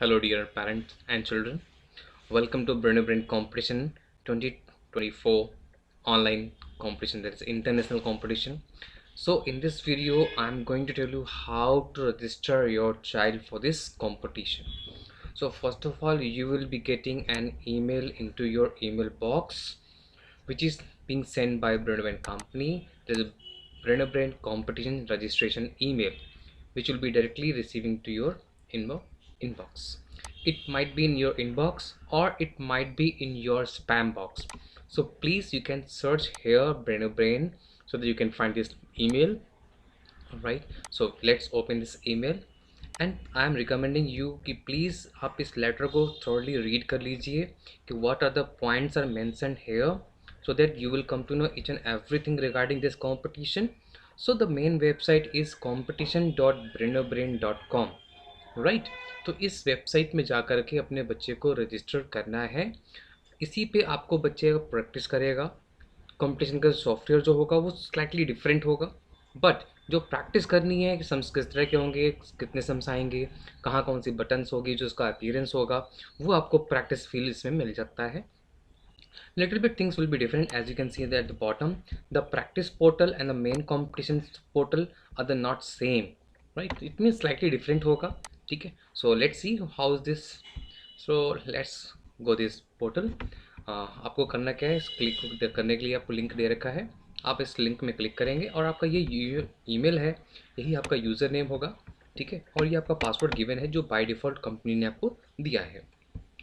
Hello, dear parents and children. Welcome to Brain Brain Competition 2024 online competition, that is international competition. So, in this video, I'm going to tell you how to register your child for this competition. So, first of all, you will be getting an email into your email box, which is being sent by Brain Brain Company. There is a Brain Brain Competition registration email, which will be directly receiving to your inbox. It might be in your inbox or it might be in your spam box. So please, you can search here Brain so that you can find this email. Right, so let's open this email and I am recommending you कि please आप इस letter को thoroughly read कर लीजिए कि what are the points are mentioned here, so that you will come to know each and everything regarding this competition. So the main website is competition.brainobrain.com. Right, तो इस website में जा कर के अपने बच्चे को रजिस्टर करना है। इसी पे आपको बच्चे प्रैक्टिस करेगा। कंपटीशन का सॉफ्टवेयर जो होगा वो स्लाइटली डिफरेंट होगा, बट जो प्रैक्टिस करनी है कि सम्स किस तरह के होंगे, कितने सम्स आएंगे, कहाँ कौन सी बटन्स होगी, जो उसका अपीयरेंस होगा, वो आपको प्रैक्टिस फील इसमें मिल जाता है। Little bit things will be different, as you can see that at the bottom the practice portal and the main competition portal are the not same, right? It means slightly different होगा, ठीक है। So let's see how is this. So let's go this portal. आपको करना क्या है, इस click करने के लिए आपको लिंक दे रखा है। आप इस लिंक में क्लिक करेंगे और आपका ये ईमेल है, यही आपका यूज़र नेम होगा, ठीक है। और ये आपका पासवर्ड गिवन है जो बाय डिफ़ॉल्ट कंपनी ने आपको दिया है।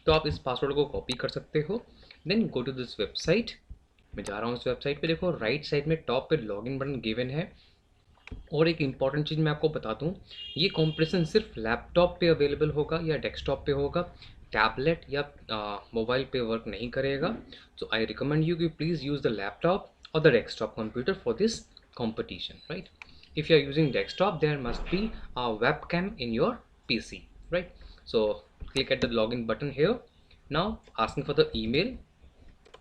तो आप इस पासवर्ड को कॉपी कर सकते हो। Then go to this website. मैं जा रहा हूँ इस वेबसाइट पे। देखो राइट साइड में टॉप पे लॉगिन बटन गिवन है। और एक इम्पॉर्टेंट चीज़ मैं आपको बता दूँ, ये कॉम्पिटिशन सिर्फ लैपटॉप पे अवेलेबल होगा या डेस्कटॉप पे होगा, टैबलेट या मोबाइल पे वर्क नहीं करेगा। सो आई रिकमेंड यू कि please use the laptop or the desktop computer for this competition, right? If you are using desktop, there must be a webcam in your PC, right? So click at the login button here. Now asking for the email,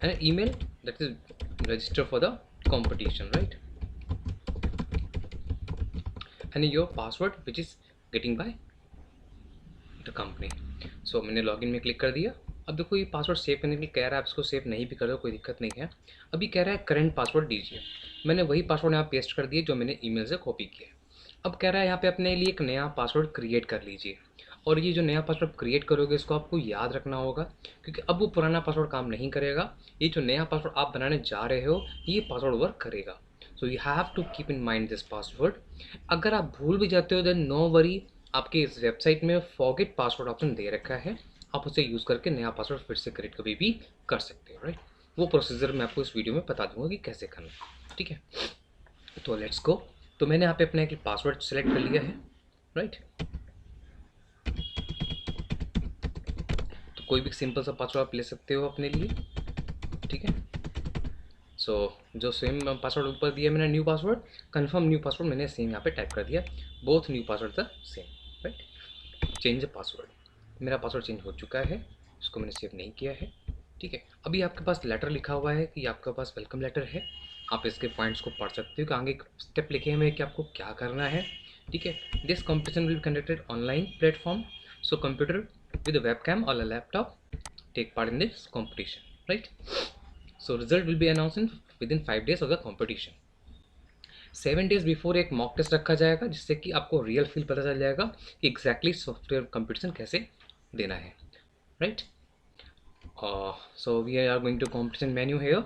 and an email that is register for the competition, right? And your password which is getting by the company. सो मैंने login में click कर दिया। अब देखो ये password save करने के लिए कह रहा है, आप इसको सेव नहीं भी कर दो कोई दिक्कत नहीं है। अभी कह रहा है करंट पासवर्ड दीजिए। मैंने वही पासवर्ड यहाँ पेस्ट कर दिए जो मैंने ईमेल से कॉपी किया है। अब कह रहा है यहाँ पे अपने लिए एक नया पासवर्ड क्रिएट कर लीजिए। और ये जो नया पासवर्ड क्रिएट करोगे इसको आपको याद रखना होगा, क्योंकि अब वो पुराना पासवर्ड काम नहीं करेगा। ये जो नया पासवर्ड आप बनाने जा रहे हो ये पासवर्ड वर्क करेगा। So you have to keep in mind this password. अगर आप भूल भी जाते हो देन नो वरी, आपके इस वेबसाइट में फॉरगेट पासवर्ड ऑप्शन दे रखा है, आप उसे यूज़ करके नया पासवर्ड फिर से क्रिएट कभी भी कर सकते हो, राइट। वो प्रोसीजर मैं आपको इस वीडियो में बता दूंगा कि कैसे करना है, ठीक है। तो लेट्स गो। तो मैंने यहाँ पे अपना एक पासवर्ड सेलेक्ट कर लिया है, राइट। तो कोई भी सिंपल सा पासवर्ड आप ले सकते हो अपने लिए, ठीक है। सो जो सेम पासवर्ड ऊपर दिया मैंने new password, confirm new password मैंने सेम यहाँ पे टाइप कर दिया। Both new password the same, right. Change password, मेरा पासवर्ड चेंज हो चुका है, इसको मैंने सेव नहीं किया है, ठीक है। अभी आपके पास लेटर लिखा हुआ है कि आपके पास वेलकम लेटर है। आप इसके पॉइंट्स को पढ़ सकते हो कि आगे स्टेप लिखे हुए हैं कि आपको क्या करना है, ठीक है। This competition will conducted online platform, so computer with webcam और laptop take part in this competition, right. So result will be announce in within 5 days of the competition. 7 days before एक mock test रखा जाएगा, जिससे कि आपको real feel पता चल जाएगा कि एग्जैक्टली सॉफ्टवेयर कंपटीशन कैसे देना है, right. So we are going to competition menu here.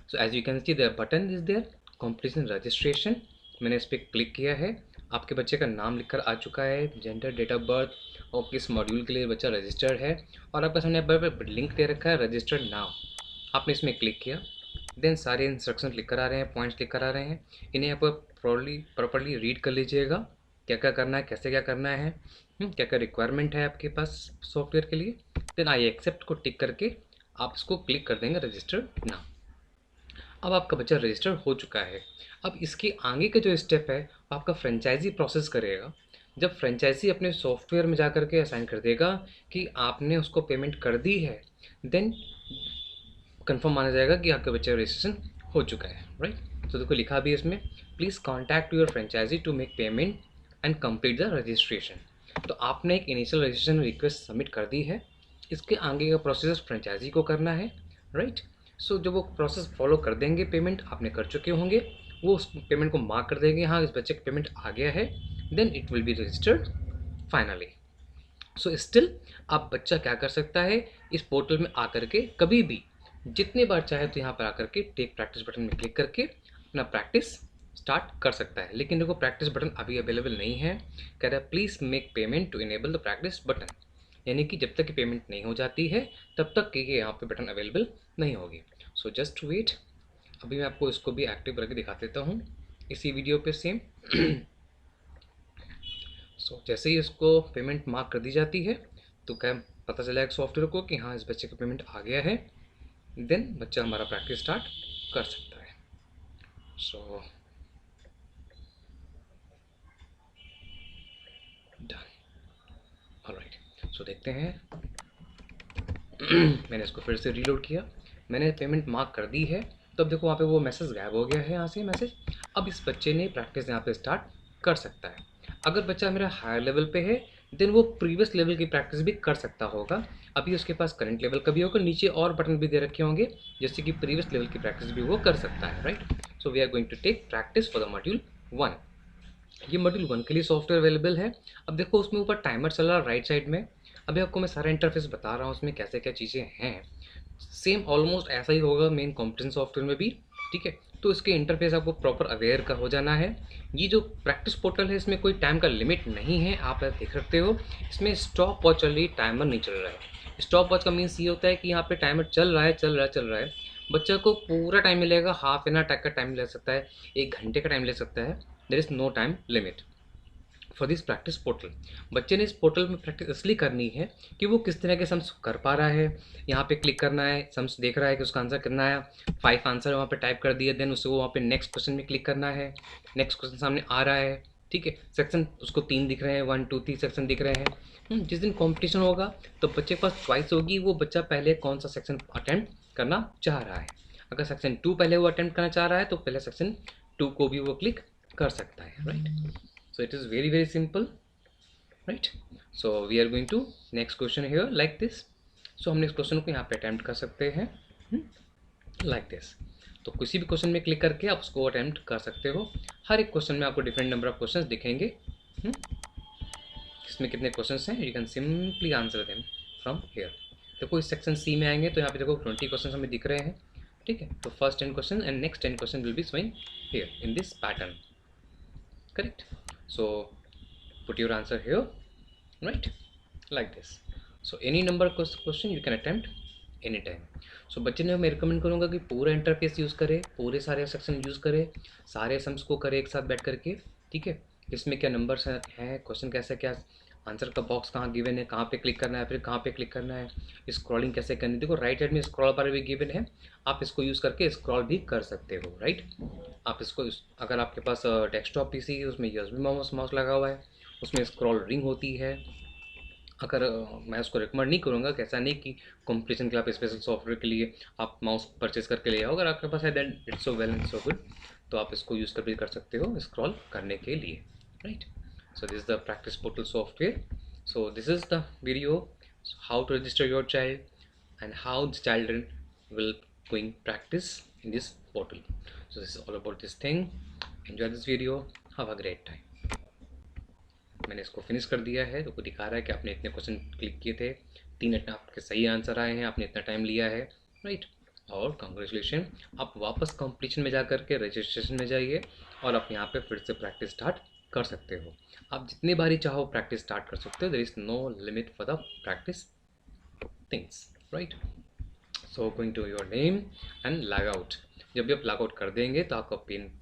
So as you can see the button is there, competition registration। मैंने इस पर क्लिक किया है। आपके बच्चे का नाम लिखकर आ चुका है, जेंडर, डेट ऑफ बर्थ और किस मॉड्यूल के लिए बच्चा रजिस्टर्ड है, और आपका सामने लिंक दे रखा है रजिस्टर्ड नाउ। आपने इसमें क्लिक किया, देन सारे इंस्ट्रक्शन लिख कर आ रहे हैं, पॉइंट्स लिख कर आ रहे हैं। इन्हें आप प्रॉपर्ली रीड कर लीजिएगा, क्या क्या करना है, कैसे क्या करना है, क्या क्या रिक्वायरमेंट है आपके पास सॉफ्टवेयर के लिए। देन आई एक्सेप्ट को टिक करके आप इसको क्लिक कर देंगे रजिस्टर नाउ। अब आपका बच्चा रजिस्टर हो चुका है। अब इसके आगे का जो स्टेप है आपका फ्रेंचाइजी प्रोसेस करेगा। जब फ्रेंचाइजी अपने सॉफ्टवेयर में जा करके असाइन कर देगा कि आपने उसको पेमेंट कर दी है, देन कंफर्म माना जाएगा कि आपके बच्चे का रजिस्ट्रेशन हो चुका है, राइट। तो देखो लिखा भी है इसमें, please contact your franchisee to make payment and complete the registration. तो आपने एक इनिशियल रजिस्ट्रेशन रिक्वेस्ट सबमिट कर दी है, इसके आगे का प्रोसेस फ्रेंचाइजी को करना है, राइट। सो जब वो प्रोसेस फॉलो कर देंगे, पेमेंट आपने कर चुके होंगे, वो उस पेमेंट को मार्क कर देंगे, हाँ इस बच्चे का पेमेंट आ गया है, then it will be registered finally. So still आप बच्चा क्या कर सकता है, इस पोर्टल में आकर के कभी भी जितने बार चाहे तो यहाँ पर आकर के टेक प्रैक्टिस बटन में क्लिक करके अपना प्रैक्टिस स्टार्ट कर सकता है। लेकिन देखो प्रैक्टिस बटन अभी अवेलेबल नहीं है, कह रहा है please make payment to enable the practice button, यानी कि जब तक कि पेमेंट नहीं हो जाती है तब तक कि ये यहाँ पे बटन अवेलेबल नहीं होगी। सो जस्ट वेट, अभी मैं आपको इसको भी एक्टिव करके दिखा देता हूँ इसी वीडियो पे सेम। सो जैसे ही इसको पेमेंट मार्क कर दी जाती है तो क्या पता चलेगा सॉफ्टवेयर को कि हाँ इस बच्चे का पेमेंट आ गया है, देन बच्चा हमारा प्रैक्टिस स्टार्ट कर सकता है। So done, alright. सो देखते हैं। मैंने इसको फिर से रीलोड किया, मैंने पेमेंट मार्क कर दी है, तो अब देखो वहाँ पे वो मैसेज गायब हो गया है यहाँ से मैसेज। अब इस बच्चे ने प्रैक्टिस यहाँ पे स्टार्ट कर सकता है। अगर बच्चा मेरा हायर लेवल पे है देन वो प्रीवियस लेवल की प्रैक्टिस भी कर सकता होगा। अभी उसके पास करंट लेवल का भी होगा, नीचे और बटन भी दे रखे होंगे जैसे कि प्रीवियस लेवल की प्रैक्टिस भी वो कर सकता है, right. So we are going to take practice for the module 1। ये मॉड्यूल 1 के लिए सॉफ्टवेयर अवेलेबल है। अब देखो उसमें ऊपर टाइमर चल रहा है राइट साइड में, अभी आपको मैं सारा इंटरफेस बता रहा हूँ उसमें कैसे क्या चीज़ें हैं। सेम ऑलमोस्ट ऐसा ही होगा मेन कॉम्पिटेंस सॉफ्टवेयर में भी, ठीक है। तो इसके इंटरफेस आपको प्रॉपर अवेयर का हो जाना है। ये जो प्रैक्टिस पोर्टल है इसमें कोई टाइम का लिमिट नहीं है, आप ऐसा देख सकते हो। इसमें स्टॉप वॉच चल रही है, टाइमर नहीं चल रहा है। स्टॉप वॉच का मीन्स ये होता है कि यहाँ पे टाइमर चल रहा है चल रहा है चल रहा है, बच्चा को पूरा टाइम मिलेगा, हाफ एन आवर तक का टाइम ले सकता है, 1 घंटे का टाइम ले सकता है, there is no time limit for this practice portal. बच्चे ने इस पोर्टल में प्रैक्टिस इसलिए करनी है कि वो किस तरह के सम्स कर पा रहा है। यहाँ पे क्लिक करना है, सम्स देख रहा है कि उसका आंसर करना है, 5 आंसर वहाँ पे टाइप कर दिए, देन उससे वो वहाँ पे नेक्स्ट क्वेश्चन में क्लिक करना है, नेक्स्ट क्वेश्चन सामने आ रहा है, ठीक है। सेक्शन उसको 3 दिख रहे हैं, 1 2 3 सेक्शन दिख रहे हैं। जिस दिन कॉम्पिटिशन होगा तो बच्चे के पास चॉइस होगी वो बच्चा पहले कौन सा सेक्शन अटेम्प्ट करना चाह रहा है। अगर सेक्शन 2 पहले वो अटेम्प्ट करना चाह रहा है तो पहले सेक्शन 2 को भी वो क्लिक कर सकता है, right. So it is very very simple, right? So we are going to next question here like this. So हम नेक्स्ट क्वेश्चन को यहाँ पे अटेम्प्ट कर सकते हैं like this. तो किसी भी क्वेश्चन में क्लिक करके आप उसको अटेम्प्ट कर सकते हो। हर एक क्वेश्चन में आपको डिफरेंट नंबर ऑफ क्वेश्चंस दिखेंगे। इसमें कितने क्वेश्चंस हैं, you can simply answer them from here. देखो इस सेक्शन सी में आएंगे तो यहाँ पे देखो 20 क्वेश्चन हमें दिख रहे हैं, ठीक है। तो first 10 question and next 10 question will be showing here in this pattern, correct? So put your answer here, right, like this. So any number question you can attempt anytime. So बच्चे ने मैं रिकमेंड करूँगा कि पूरा interface use करे, पूरे सारे section use करे, सारे सम्स को करे एक साथ बैठ करके, ठीक है। इसमें क्या नंबर्स हैं, क्वेश्चन कैसे, क्या आंसर का बॉक्स कहाँ गिवन है, कहाँ पे क्लिक करना है, फिर कहाँ पे क्लिक करना है, स्क्रॉलिंग कैसे करनी है। देखो राइट साइड में स्क्रॉल बार भी गिवन है, आप इसको यूज़ करके स्क्रॉल भी कर सकते हो, राइट। आप इसको अगर आपके पास डेस्कटॉप पीसी है उसमें यूएसबी माउस लगा हुआ है, उसमें स्क्रॉल रिंग होती है। अगर मैं उसको रिकमेंड नहीं करूँगा, कैसा नहीं कि कॉम्पिटिशन के आप स्पेशल सॉफ्टवेयर के लिए आप माउस परचेज करके ले आओ, अगर आपके पास है then it's so well and so good, तो आप इसको यूज़ कर भी कर सकते हो स्क्रॉल करने के लिए, right. So this is the practice portal software. So this is the video how to register your child and how the children will going practice in this portal. So this is all about this thing. Enjoy this video. Have a great time. मैंने इसको finish कर दिया है, तो को दिखा रहा है कि आपने इतने क्वेश्चन क्लिक किए थे, 3 आपके सही आंसर आए हैं, आपने इतना टाइम लिया है, राइट। और कंग्रेचुलेशन, आप वापस कॉम्पिटिशन में जा करके रजिस्ट्रेशन में जाइए और आप यहाँ पे फिर से प्रैक्टिस स्टार्ट कर सकते हो। आप जितनी बारी चाहो प्रैक्टिस स्टार्ट कर सकते हो, there is no limit for the practice things, right. So going to your name and log out. जब भी आप लॉग आउट कर देंगे तो आपका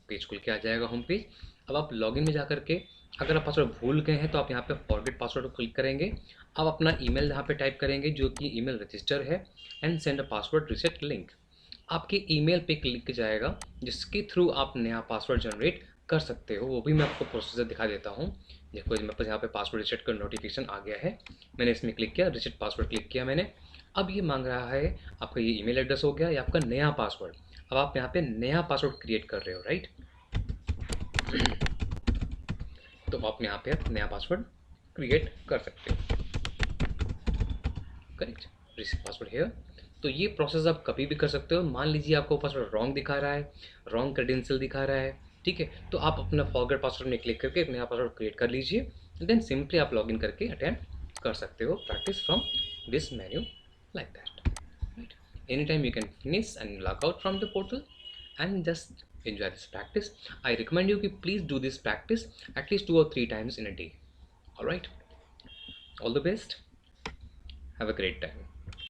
पेज खुल के आ जाएगा, होम पेज। अब आप लॉगिन में जा करके अगर आप पासवर्ड भूल गए हैं तो आप यहाँ पे फॉरगेट पासवर्ड को क्लिक करेंगे, आप अपना ईमेल यहाँ पे टाइप करेंगे जो कि ईमेल रजिस्टर है, and send a password reset link. आपके ईमेल पे क्लिक जाएगा जिसके थ्रू आप नया पासवर्ड जनरेट कर सकते हो। वो भी मैं आपको प्रोसीजर दिखा देता हूँ। देखो मेरे पास यहाँ पे पासवर्ड रीसेट का नोटिफिकेशन आ गया है, मैंने इसमें क्लिक किया, रीसेट पासवर्ड क्लिक किया मैंने। अब ये मांग रहा है आपका ये ईमेल एड्रेस हो गया, या आपका नया पासवर्ड। अब आप यहाँ पे नया पासवर्ड क्रिएट कर रहे हो, राइट। तो आप यहाँ पे नया पासवर्ड क्रिएट कर सकते हो। Correct, receive password here. तो ये प्रोसेस आप कभी भी कर सकते हो। मान लीजिए आपको पासवर्ड रॉन्ग दिखा रहा है, रॉन्ग क्रेडेंशियल दिखा रहा है, ठीक है, तो आप अपना फॉरगेट पासवर्ड में क्लिक करके नया पासवर्ड क्रिएट कर लीजिए, देन सिंपली आप लॉगिन करके अटेम्प्ट कर सकते हो practice from this menu like that, right. Any time you can finish and log out from the portal and just enjoy this practice. I recommend you to please do this practice at least 2 or 3 times in a day. All right, all the best, have a great time.